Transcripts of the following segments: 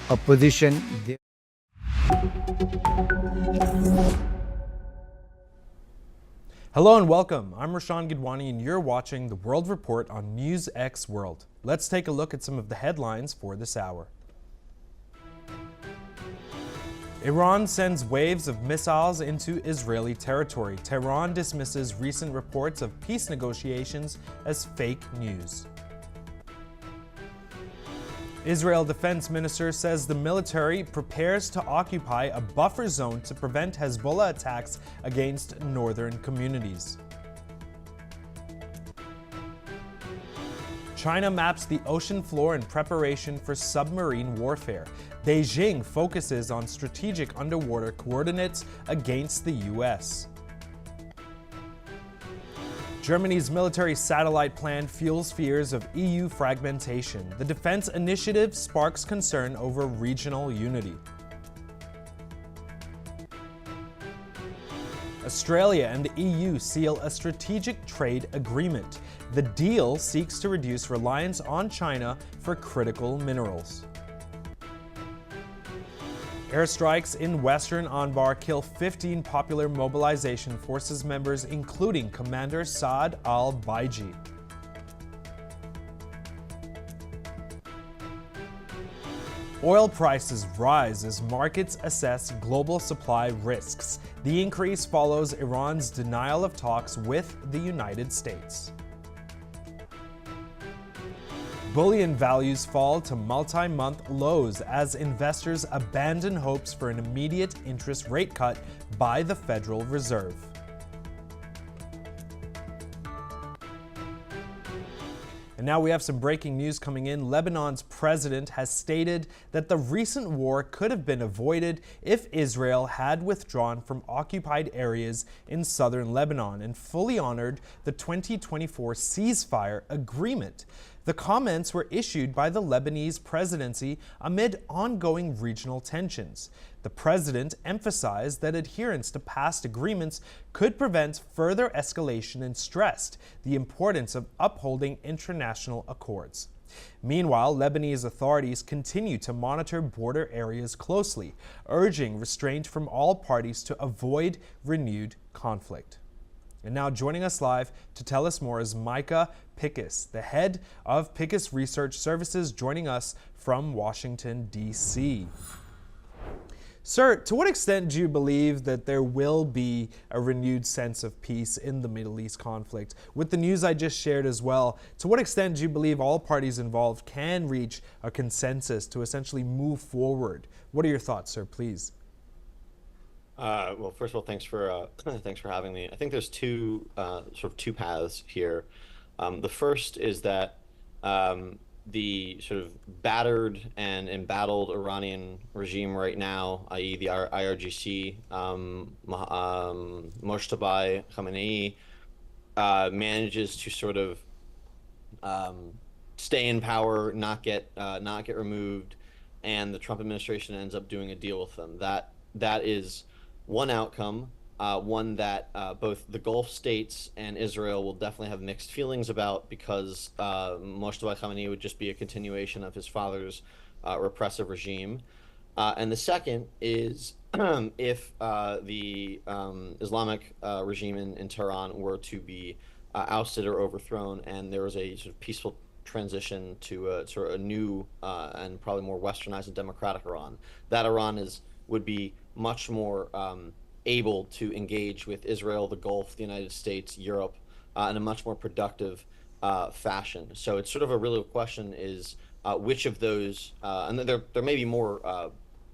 a position. Hello and welcome. I'm Rashan Gidwani and you're watching the World Report on NewsX World. Let's take a look at some of the headlines for this hour. Iran sends waves of missiles into Israeli territory. Tehran dismisses recent reports of peace negotiations as fake news. Israel Defense Minister says the military prepares to occupy a buffer zone to prevent Hezbollah attacks against northern communities. China maps the ocean floor in preparation for submarine warfare. Beijing focuses on strategic underwater coordinates against the U.S. Germany's military satellite plan fuels fears of EU fragmentation. The defense initiative sparks concern over regional unity. Australia and the EU seal a strategic trade agreement. The deal seeks to reduce reliance on China for critical minerals. Airstrikes in western Anbar kill 15 popular mobilization forces members, including Commander Saad al-Baiji. Oil prices rise as markets assess global supply risks. The increase follows Iran's denial of talks with the United States. Bullion values fall to multi-month lows as investors abandon hopes for an immediate interest rate cut by the Federal Reserve. And now we have some breaking news coming in. Lebanon's president has stated that the recent war could have been avoided if Israel had withdrawn from occupied areas in southern Lebanon and fully honored the 2024 ceasefire agreement. The comments were issued by the Lebanese presidency amid ongoing regional tensions. The president emphasized that adherence to past agreements could prevent further escalation and stressed the importance of upholding international accords. Meanwhile, Lebanese authorities continue to monitor border areas closely, urging restraint from all parties to avoid renewed conflict. And now joining us live to tell us more is Micah Pickus, the head of Pickus Research Services, joining us from Washington, D.C. Sir, to what extent do you believe that there will be a renewed sense of peace in the Middle East conflict? With the news I just shared as well, to what extent do you believe all parties involved can reach a consensus to essentially move forward? What are your thoughts, sir, please? Well, first of all, thanks for having me. I think there's two paths here. The first is that the sort of battered and embattled Iranian regime right now, i.e., the IRGC, Mojtaba Khamenei, manages to sort of stay in power, not get removed, and the Trump administration ends up doing a deal with them. That is one outcome, one that both the Gulf states and Israel will definitely have mixed feelings about, because Mojtaba Khamenei would just be a continuation of his father's repressive regime. And the second is if the Islamic regime in Tehran were to be ousted or overthrown, and there was a sort of peaceful transition to a new and probably more westernized and democratic Iran. That Iran would be much more able to engage with Israel, the Gulf, the United States, Europe, in a much more productive fashion. So it's sort of a real question is which of those, and there may be more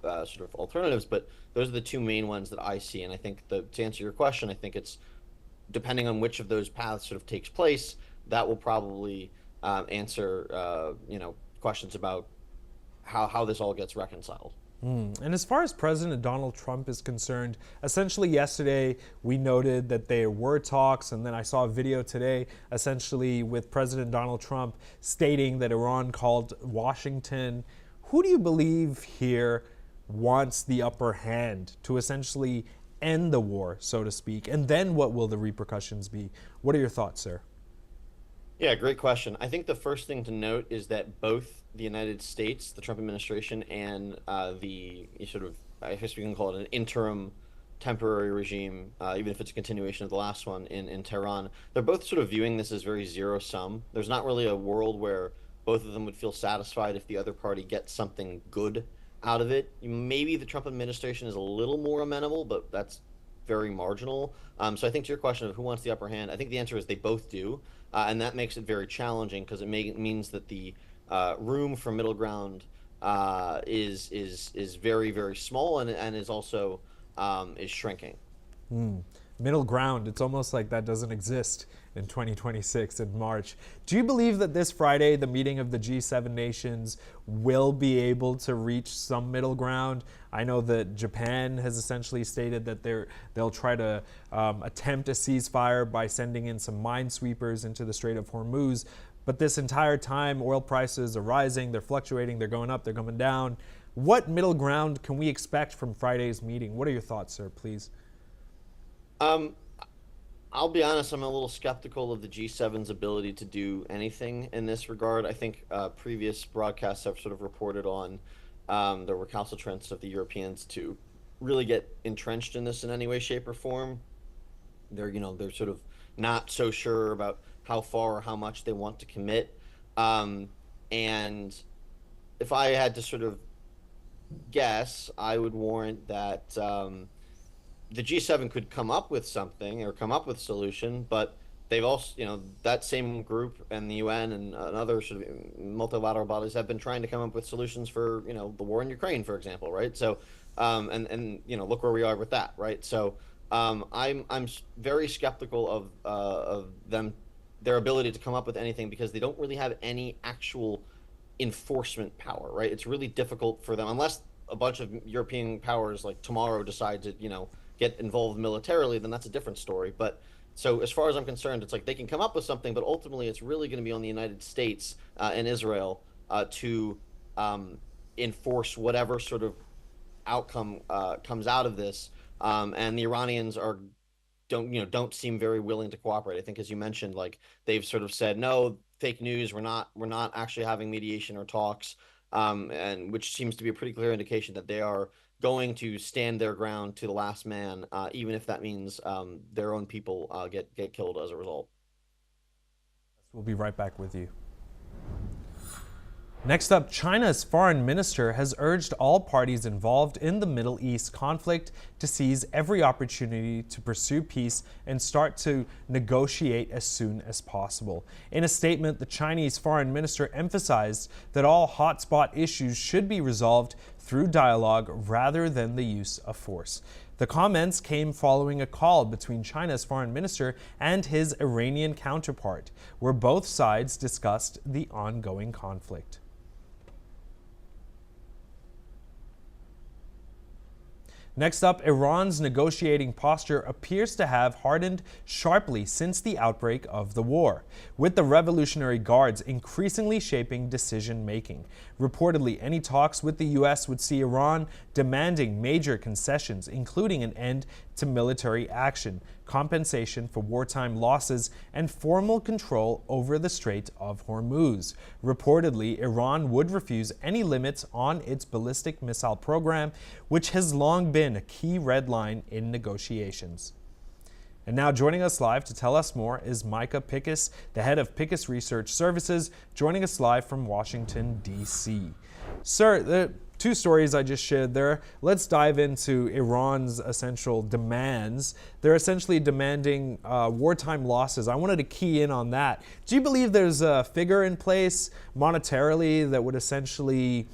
sort of alternatives, but those are the two main ones that I see. And I think to answer your question, I think it's depending on which of those paths sort of takes place, that will probably answer questions about how this all gets reconciled. And as far as President Donald Trump is concerned, essentially yesterday we noted that there were talks, and then I saw a video today essentially with President Donald Trump stating that Iran called Washington. Who do you believe here wants the upper hand to essentially end the war, so to speak? And then what will the repercussions be? What are your thoughts, sir? Yeah, great question. I think the first thing to note is that both the United States, the Trump administration, and the sort of, I guess we can call it an interim temporary regime, even if it's a continuation of the last one in Tehran, they're both sort of viewing this as very zero sum. There's not really a world where both of them would feel satisfied if the other party gets something good out of it. Maybe the Trump administration is a little more amenable, but that's very marginal. So I think to your question of who wants the upper hand, I think the answer is they both do. And that makes it very challenging because means that the room for middle ground is very very small and is also is shrinking. Middle ground, it's almost like that doesn't exist in 2026 in March. Do you believe that this Friday, the meeting of the G7 nations will be able to reach some middle ground? I know that Japan has essentially stated that they'll try to attempt a ceasefire by sending in some minesweepers into the Strait of Hormuz. But this entire time, oil prices are rising, they're fluctuating, they're going up, they're coming down. What middle ground can we expect from Friday's meeting? What are your thoughts, sir, please? Um, I'll be honest, I'm a little skeptical of the G7's ability to do anything in this regard. I think previous broadcasts have sort of reported on the recalcitrance of the Europeans to really get entrenched in this in any way, shape, or form. They're sort of not so sure about how far or how much they want to commit. And if I had to sort of guess, I would warrant that the G7 could come up with something or come up with a solution, but they've also, that same group and the UN and other sort of multilateral bodies have been trying to come up with solutions for, the war in Ukraine, for example, right? So, and look where we are with that, right? So, I'm very skeptical of their ability to come up with anything because they don't really have any actual enforcement power, right? It's really difficult for them unless a bunch of European powers like tomorrow decide to, get involved militarily, then that's a different story. But so as far as I'm concerned, it's like they can come up with something, but ultimately it's really going to be on the United States and Israel to enforce whatever sort of outcome comes out of this. And the Iranians don't seem very willing to cooperate. I think, as you mentioned, like they've sort of said, no, fake news. We're not actually having mediation or talks, and which seems to be a pretty clear indication that they are going to stand their ground to the last man, even if that means their own people get killed as a result. We'll be right back with you. Next up, China's foreign minister has urged all parties involved in the Middle East conflict to seize every opportunity to pursue peace and start to negotiate as soon as possible. In a statement, the Chinese foreign minister emphasized that all hotspot issues should be resolved through dialogue rather than the use of force. The comments came following a call between China's foreign minister and his Iranian counterpart, where both sides discussed the ongoing conflict. Next up, Iran's negotiating posture appears to have hardened sharply since the outbreak of the war, with the Revolutionary Guards increasingly shaping decision-making. Reportedly, any talks with the U.S. would see Iran demanding major concessions, including an end to military action, compensation for wartime losses, and formal control over the Strait of Hormuz. Reportedly, Iran would refuse any limits on its ballistic missile program, which has long been a key red line in negotiations. And now joining us live to tell us more is Micah Pickus, the head of Pickus Research Services, joining us live from Washington, D.C. Sir, the two stories I just shared there, let's dive into Iran's essential demands. They're essentially demanding wartime losses. I wanted to key in on that. Do you believe there's a figure in place monetarily that would essentially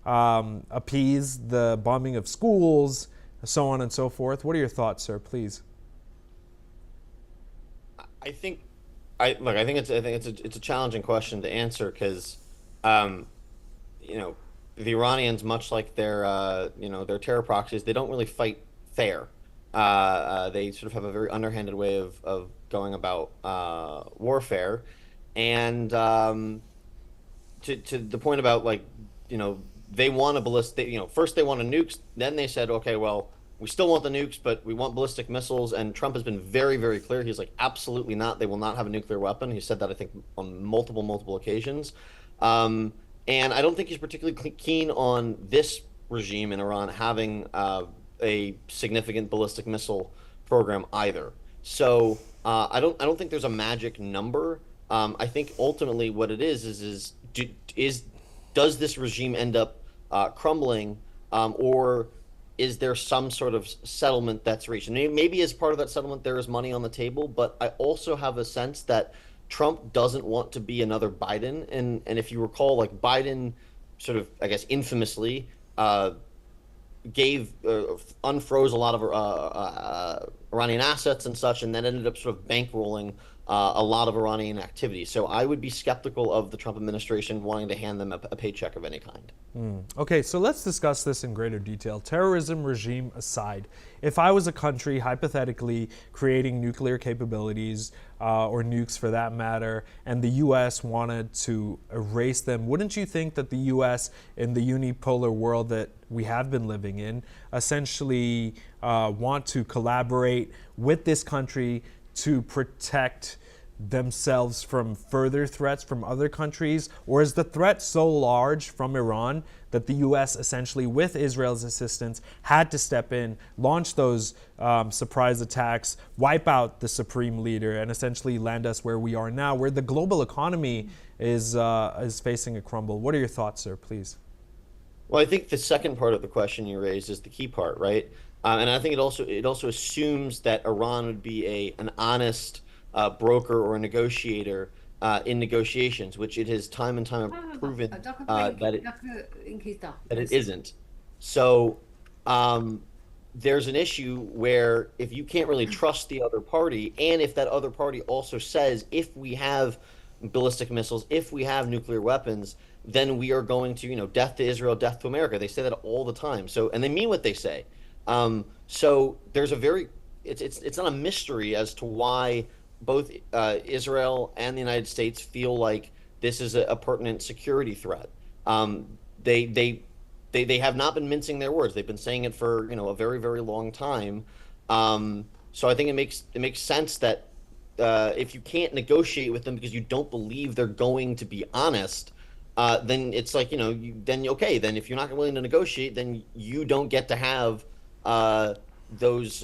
appease the bombing of schools, so on and so forth? What are your thoughts, sir, please? I think it's a challenging question to answer because um, you know the Iranians, much like their terror proxies, they don't really fight fair. They sort of have a very underhanded way of going about warfare, and to the point about, like, they want a ballistic. First they want a nukes, then they said, okay, well, we still want the nukes, but we want ballistic missiles. And Trump has been very, very clear. He's like, absolutely not. They will not have a nuclear weapon. He said that, I think, on multiple occasions. Um, and I don't think he's particularly keen on this regime in Iran having a significant ballistic missile program either. So I don't think there's a magic number. I think ultimately what it is does this regime end up crumbling, or is there some sort of settlement that's reached? And maybe as part of that settlement, there is money on the table, but I also have a sense that Trump doesn't want to be another Biden. And if you recall, like Biden sort of, I guess, infamously gave unfroze a lot of Iranian assets and such, and then ended up sort of bankrolling a lot of Iranian activity. So I would be skeptical of the Trump administration wanting to hand them a paycheck of any kind. Okay, so let's discuss this in greater detail. Terrorism regime aside, if I was a country hypothetically creating nuclear capabilities or nukes for that matter, and the U.S. wanted to erase them, wouldn't you think that the U.S. in the unipolar world that we have been living in essentially want to collaborate with this country to protect themselves from further threats from other countries? Or is the threat so large from Iran that the U.S. essentially, with Israel's assistance, had to step in, launch those surprise attacks, wipe out the supreme leader, and essentially land us where we are now, where the global economy is facing a crumble? What are your thoughts, sir, please? Well, I think the second part of the question you raised is the key part, right? And I think it also assumes that Iran would be an honest broker or a negotiator in negotiations, which it has time and time proven that it isn't. So there's an issue where if you can't really trust the other party, and if that other party also says, if we have ballistic missiles, if we have nuclear weapons, then we are going to, death to Israel, death to America. They say that all the time. So, and they mean what they say. So there's it's not a mystery as to why both Israel and the United States feel like this is a pertinent security threat. They have not been mincing their words. They've been saying it for a very, very long time. So I think it makes sense that if you can't negotiate with them because you don't believe they're going to be honest, then it's like then if you're not willing to negotiate, then you don't get to have those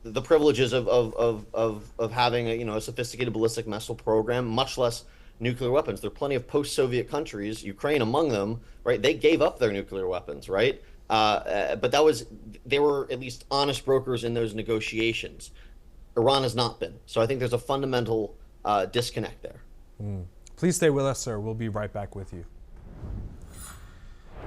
the privileges of having a sophisticated ballistic missile program, much less nuclear weapons. There are plenty of post-Soviet countries, Ukraine among them, right? They gave up their nuclear weapons, right? But they were at least honest brokers in those negotiations. Iran has not been. So I think there's a fundamental disconnect there. Please stay with us, sir. We'll be right back with you.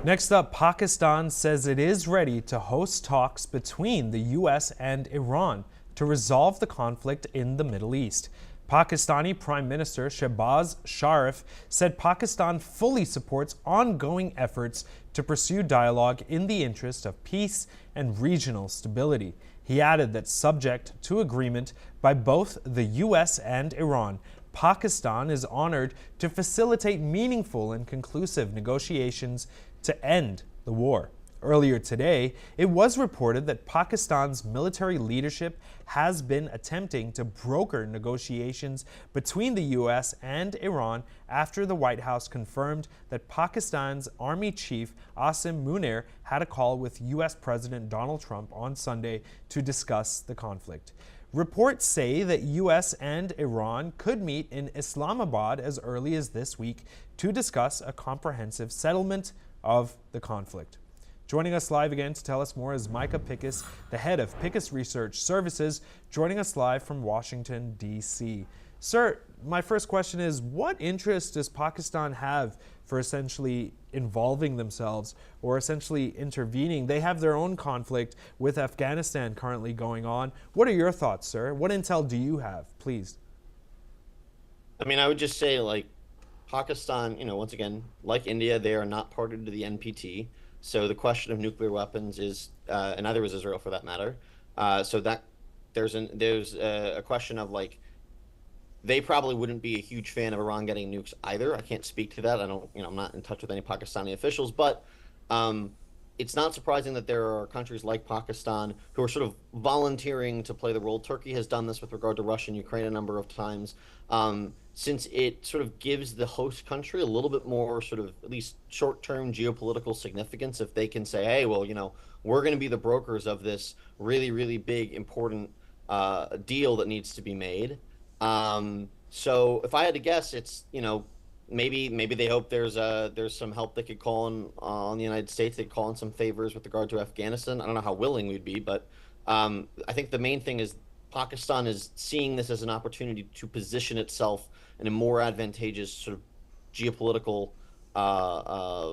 Next up, Pakistan says it is ready to host talks between the U.S. and Iran to resolve the conflict in the Middle East. Pakistani Prime Minister Shehbaz Sharif said Pakistan fully supports ongoing efforts to pursue dialogue in the interest of peace and regional stability. He added that subject to agreement by both the U.S. and Iran, Pakistan is honored to facilitate meaningful and conclusive negotiations to end the war. Earlier today, it was reported that Pakistan's military leadership has been attempting to broker negotiations between the U.S. and Iran after the White House confirmed that Pakistan's Army Chief Asim Munir had a call with U.S. President Donald Trump on Sunday to discuss the conflict. Reports say that U.S. and Iran could meet in Islamabad as early as this week to discuss a comprehensive settlement of the conflict. Joining us live again to tell us more is Micah Pickus, the head of Pickus Research Services, joining us live from Washington, D.C. Sir, my first question is, what interest does Pakistan have for essentially involving themselves or essentially intervening? They have their own conflict with Afghanistan currently going on. What are your thoughts, sir? What intel do you have, please? I mean, I would just say, Pakistan, once again, like India, they are not party to the NPT. So the question of nuclear weapons is, and neither is Israel for that matter. So that there's a question of they probably wouldn't be a huge fan of Iran getting nukes either. I can't speak to that. I don't, I'm not in touch with any Pakistani officials, but it's not surprising that there are countries like Pakistan who are sort of volunteering to play the role. Turkey has done this with regard to Russia and Ukraine a number of times, since it sort of gives the host country a little bit more sort of at least short-term geopolitical significance if they can say, hey, well, we're going to be the brokers of this really, really big, important deal that needs to be made. So if I had to guess, it's, maybe they hope there's some help they could call on the United States. They could call in some favors with regard to Afghanistan. I don't know how willing we'd be, but I think the main thing is Pakistan is seeing this as an opportunity to position itself in a more advantageous sort of geopolitical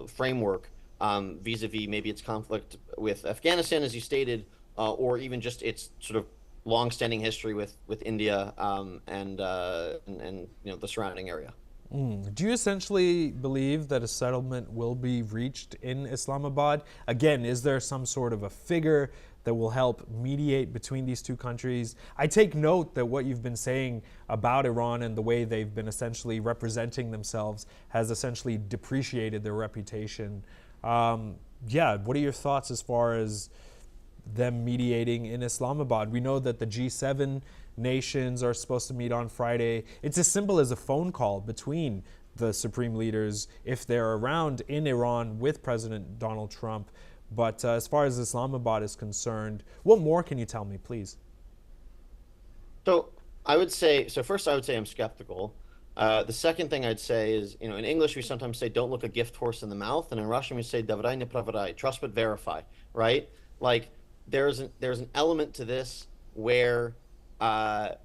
framework vis-a-vis maybe its conflict with Afghanistan, as you stated, or even just its sort of long-standing history with India and the surrounding area. Do you essentially believe that a settlement will be reached in Islamabad? Again, is there some sort of a figure that will help mediate between these two countries? I take note that what you've been saying about Iran and the way they've been essentially representing themselves has essentially depreciated their reputation. What are your thoughts as far as them mediating in Islamabad? We know that the G7 nations are supposed to meet on Friday. It's as simple as a phone call between the supreme leaders if they're around in Iran with President Donald Trump. But as far as Islamabad is concerned, what more can you tell me, please? So first I would say I'm skeptical. The second thing I'd say is, in English we sometimes say don't look a gift horse in the mouth, and in Russian we say "Давай не проверяй," trust but verify, right? Like there's an element to this where all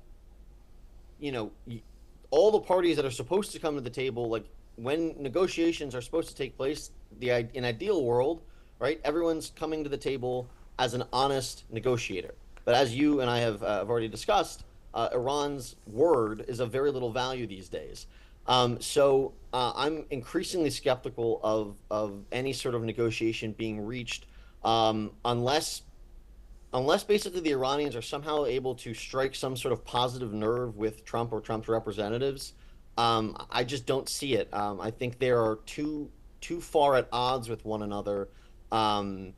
the parties that are supposed to come to the table, like when negotiations are supposed to take place, in ideal world, right, everyone's coming to the table as an honest negotiator. But as you and I have already discussed, Iran's word is of very little value these days. So I'm increasingly skeptical of any sort of negotiation being reached unless basically the Iranians are somehow able to strike some sort of positive nerve with Trump or Trump's representatives. I just don't see it. I think they are too far at odds with one another. I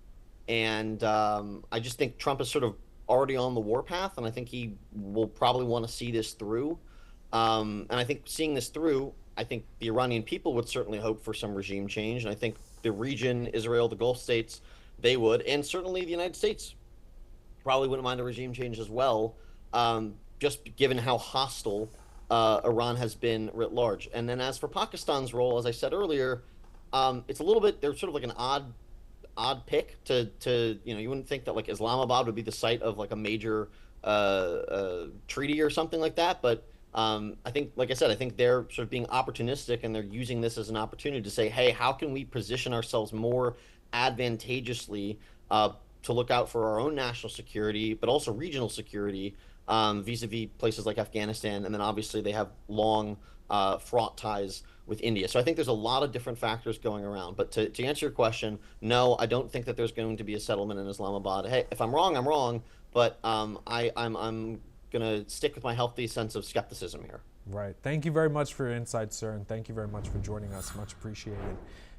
just think Trump is sort of already on the warpath, and I think he will probably want to see this through. And I think seeing this through, I think the Iranian people would certainly hope for some regime change. And I think the region, Israel, the Gulf states, they would, and certainly the United States probably wouldn't mind a regime change as well, just given how hostile Iran has been writ large. And then as for Pakistan's role, as I said earlier, it's a little bit, they're sort of like an odd pick to you wouldn't think that like Islamabad would be the site of like a major treaty or something like that. But I think, like I said, I think they're sort of being opportunistic, and they're using this as an opportunity to say, hey, how can we position ourselves more advantageously to look out for our own national security, but also regional security vis-a-vis places like Afghanistan. And then obviously they have long fraught ties with India. So I think there's a lot of different factors going around. But to answer your question, no, I don't think that there's going to be a settlement in Islamabad. Hey, if I'm wrong, I'm wrong. But I'm going to stick with my healthy sense of skepticism here. Right. Thank you very much for your insight, sir, and thank you very much for joining us. Much appreciated.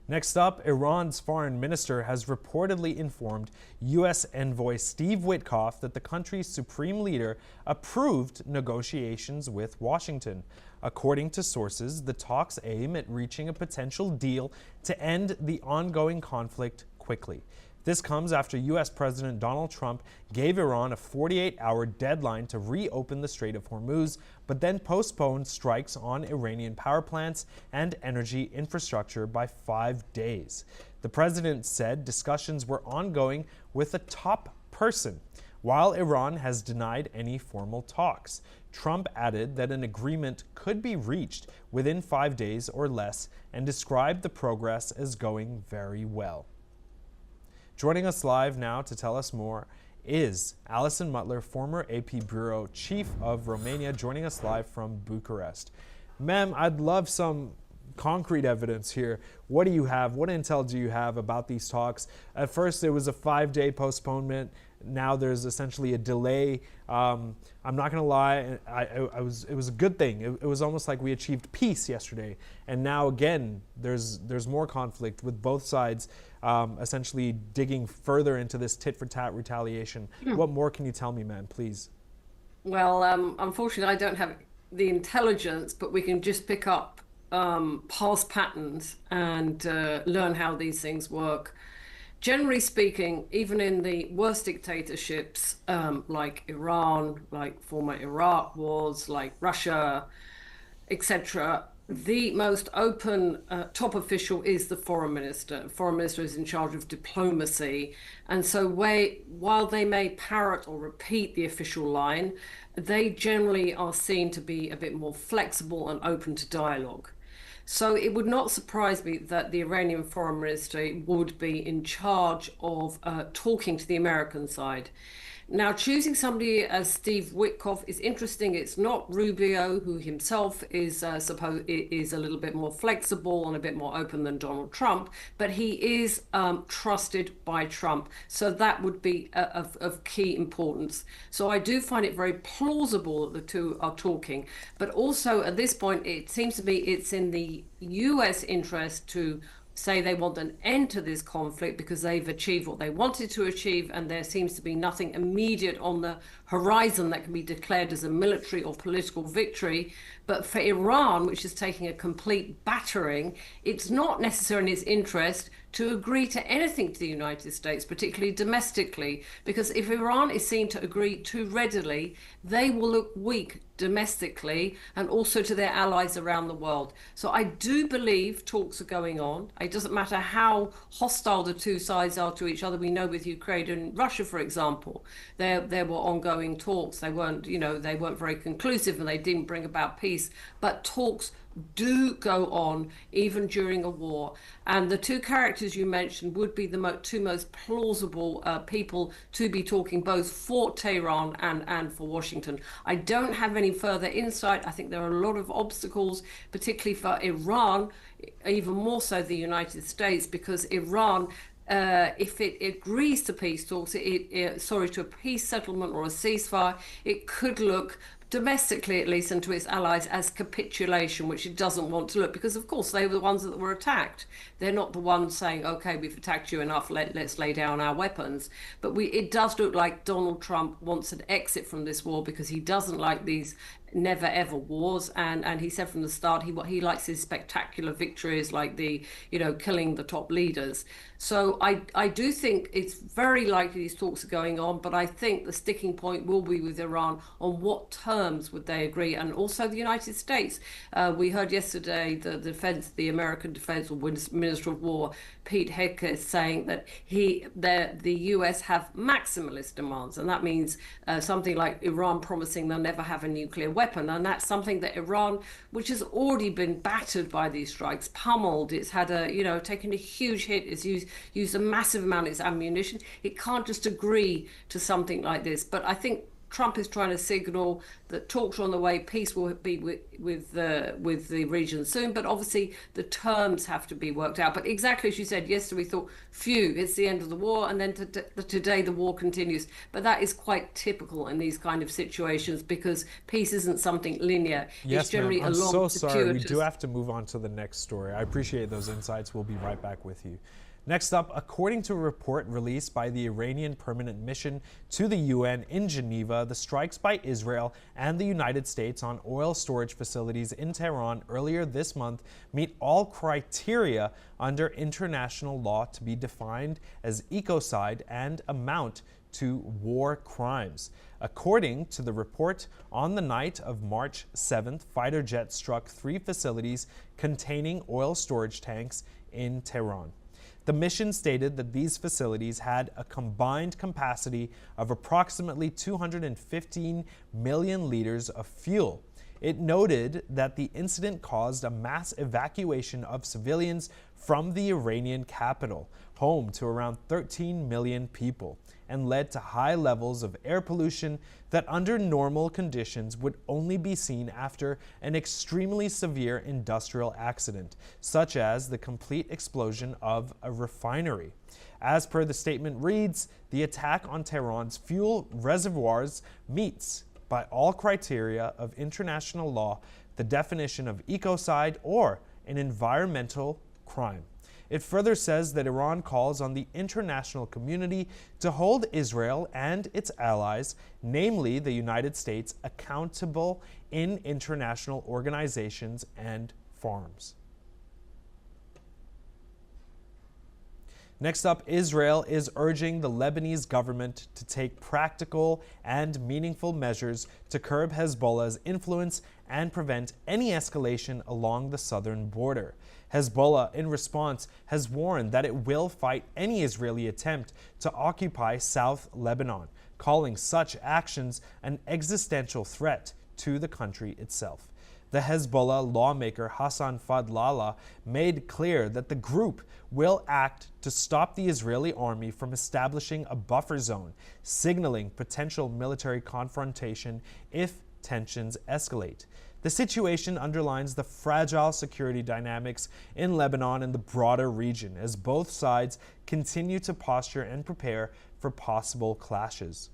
Next up, Iran's foreign minister has reportedly informed U.S. envoy Steve Witkoff that the country's supreme leader approved negotiations with Washington. According to sources, the talks aim at reaching a potential deal to end the ongoing conflict quickly. This comes after U.S. President Donald Trump gave Iran a 48-hour deadline to reopen the Strait of Hormuz, but then postponed strikes on Iranian power plants and energy infrastructure by 5 days. The president said discussions were ongoing with a top person, while Iran has denied any formal talks. Trump added that an agreement could be reached within 5 days or less and described the progress as going very well. Joining us live now to tell us more is Alison Mutler, former AP Bureau Chief of Romania, joining us live from Bucharest. Ma'am, I'd love some concrete evidence here. What do you have? What intel do you have about these talks? At first, it was a 5-day postponement. now there's essentially a delay. I'm not going to lie, it was a good thing. It was almost like we achieved peace yesterday. And now again, there's more conflict with both sides essentially digging further into this tit-for-tat retaliation. What more can you tell me, man, please? Well, unfortunately, I don't have the intelligence, but we can just pick up past patterns and learn how these things work. Generally speaking, even in the worst dictatorships, like Iran, like former Iraq wars, like Russia, etc., the most open top official is the foreign minister. Foreign minister is in charge of diplomacy. And so while they may parrot or repeat the official line, they generally are seen to be a bit more flexible and open to dialogue. So it would not surprise me that the Iranian foreign ministry would be in charge of talking to the American side. Now, choosing somebody as Steve Witkoff is interesting. It's not Rubio, who himself is is a little bit more flexible and a bit more open than Donald Trump, but he is trusted by Trump. So that would be of key importance. So I do find it very plausible that the two are talking. But also at this point, it seems to me it's in the US interest to say they want an end to this conflict because they've achieved what they wanted to achieve, and there seems to be nothing immediate on the horizon that can be declared as a military or political victory. But for Iran, which is taking a complete battering, it's not necessarily in its interest to agree to anything to the United States, particularly domestically, because if Iran is seen to agree too readily, they will look weak domestically and also to their allies around the world. So I do believe talks are going on. It doesn't matter how hostile the two sides are to each other. We know with Ukraine and Russia, for example, there were ongoing talks. They weren't, they weren't very conclusive and they didn't bring about peace, but talks do go on even during a war. And the two characters you mentioned would be the two most plausible people to be talking both for Tehran and for Washington. I don't have any further insight. I think there are a lot of obstacles, particularly for Iran, even more so the United States, because Iran, if it agrees to peace talks, to a peace settlement or a ceasefire, it could look domestically at least and to its allies as capitulation, which it doesn't want to look, because of course they were the ones that were attacked. They're not the ones saying, okay, we've attacked you enough, let's lay down our weapons. But it does look like Donald Trump wants an exit from this war because he doesn't like these never ever wars, and he said from the start he likes his spectacular victories like the killing the top leaders. So I do think it's very likely these talks are going on, but I think the sticking point will be with Iran on what terms would they agree, and also the United States. We heard yesterday the American Defense or Minister of War, Pete Hegseth, saying that the US have maximalist demands, and that means something like Iran promising they'll never have a nuclear weapon, and that's something that Iran, which has already been battered by these strikes, pummeled, it's had taken a huge hit, it's used a massive amount of its ammunition. It can't just agree to something like this. But I think Trump is trying to signal that talks are on the way, peace will be with the region soon, but obviously the terms have to be worked out. But exactly as you said, yesterday we thought, phew, it's the end of the war, and then today the war continues. But that is quite typical in these kind of situations because peace isn't something linear. Yes, it's generally ma'am. I'm a long, so sorry. We circuitous. do have to move on to the next story. I appreciate those insights. We'll be right back with you. Next up, according to a report released by the Iranian Permanent Mission to the UN in Geneva, the strikes by Israel and the United States on oil storage facilities in Tehran earlier this month meet all criteria under international law to be defined as ecocide and amount to war crimes. According to the report, on the night of March 7th, fighter jets struck 3 facilities containing oil storage tanks in Tehran. The mission stated that these facilities had a combined capacity of approximately 215 million liters of fuel. It noted that the incident caused a mass evacuation of civilians from the Iranian capital, home to around 13 million people, and led to high levels of air pollution that under normal conditions would only be seen after an extremely severe industrial accident, such as the complete explosion of a refinery. As per the statement reads, the attack on Tehran's fuel reservoirs meets, by all criteria of international law, the definition of ecocide or an environmental crime. It further says that Iran calls on the international community to hold Israel and its allies, namely the United States, accountable in international organizations and forums. Next up, Israel is urging the Lebanese government to take practical and meaningful measures to curb Hezbollah's influence and prevent any escalation along the southern border. Hezbollah, in response, has warned that it will fight any Israeli attempt to occupy South Lebanon, calling such actions an existential threat to the country itself. The Hezbollah lawmaker Hassan Fadlallah made clear that the group will act to stop the Israeli army from establishing a buffer zone, signaling potential military confrontation if tensions escalate. The situation underlines the fragile security dynamics in Lebanon and the broader region as both sides continue to posture and prepare for possible clashes.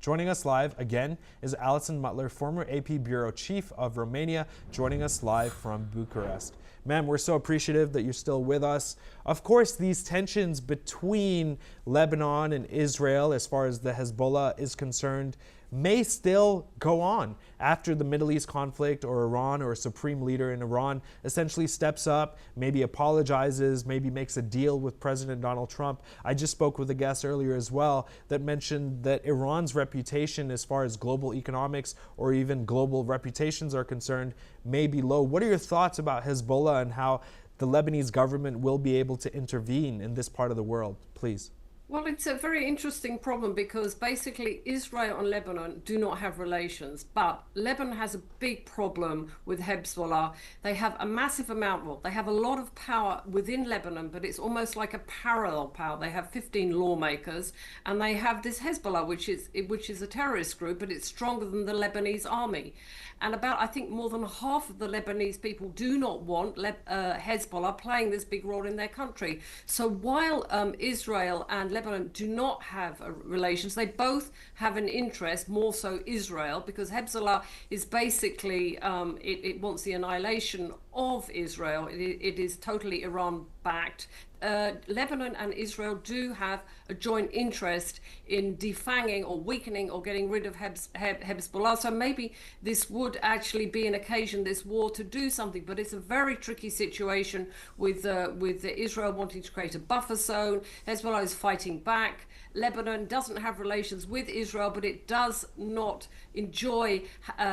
Joining us live again is Alison Mutler, former AP Bureau Chief of Romania, joining us live from Bucharest. Ma'am, we're so appreciative that you're still with us. Of course, these tensions between Lebanon and Israel, as far as the Hezbollah is concerned, may still go on after the Middle East conflict, or Iran or a supreme leader in Iran essentially steps up, maybe apologizes, maybe makes a deal with President Donald Trump. I just spoke with a guest earlier as well that mentioned that Iran's reputation as far as global economics or even global reputations are concerned may be low. What are your thoughts about Hezbollah and how the Lebanese government will be able to intervene in this part of the world, please? Well, it's a very interesting problem because basically Israel and Lebanon do not have relations, but Lebanon has a big problem with Hezbollah. They have a massive amount, well, they have a lot of power within Lebanon, but it's almost like a parallel power. They have 15 lawmakers and they have this Hezbollah, which is a terrorist group, but it's stronger than the Lebanese army. And about, I think, more than half of the Lebanese people do not want Hezbollah playing this big role in their country. So while Israel and Lebanon do not have relations, they both have an interest, more so Israel, because Hezbollah is basically, it wants the annihilation of Israel. It is totally Iran-backed. Lebanon and Israel do have a joint interest in defanging or weakening or getting rid of Hezbollah. So maybe this would actually be an occasion, this war, to do something. But it's a very tricky situation with Israel wanting to create a buffer zone. Hezbollah is fighting back. Lebanon doesn't have relations with Israel, but it does not enjoy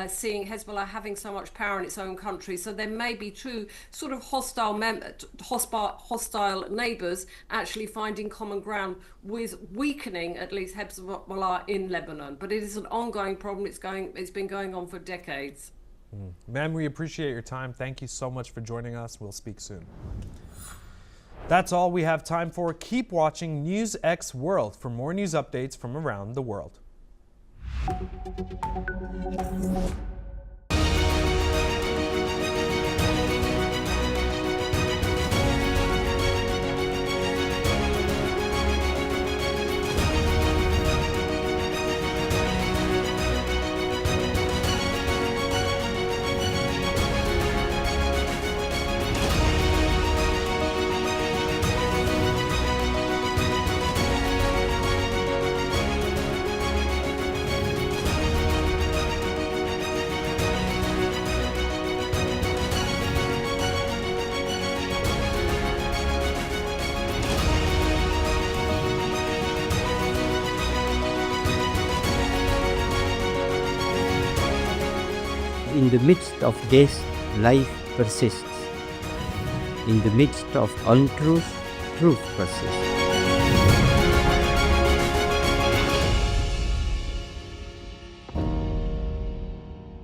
seeing Hezbollah having so much power in its own country. So there may be two sort of hostile neighbors actually finding common ground with weakening at least Hezbollah in Lebanon. But it is an ongoing problem. It's been going on for decades. Ma'am, we appreciate your time. Thank you so much for joining us. We'll speak soon. That's all we have time for. Keep watching NewsX World for more news updates from around the world. In the midst of death, life persists. In the midst of untruth, truth persists.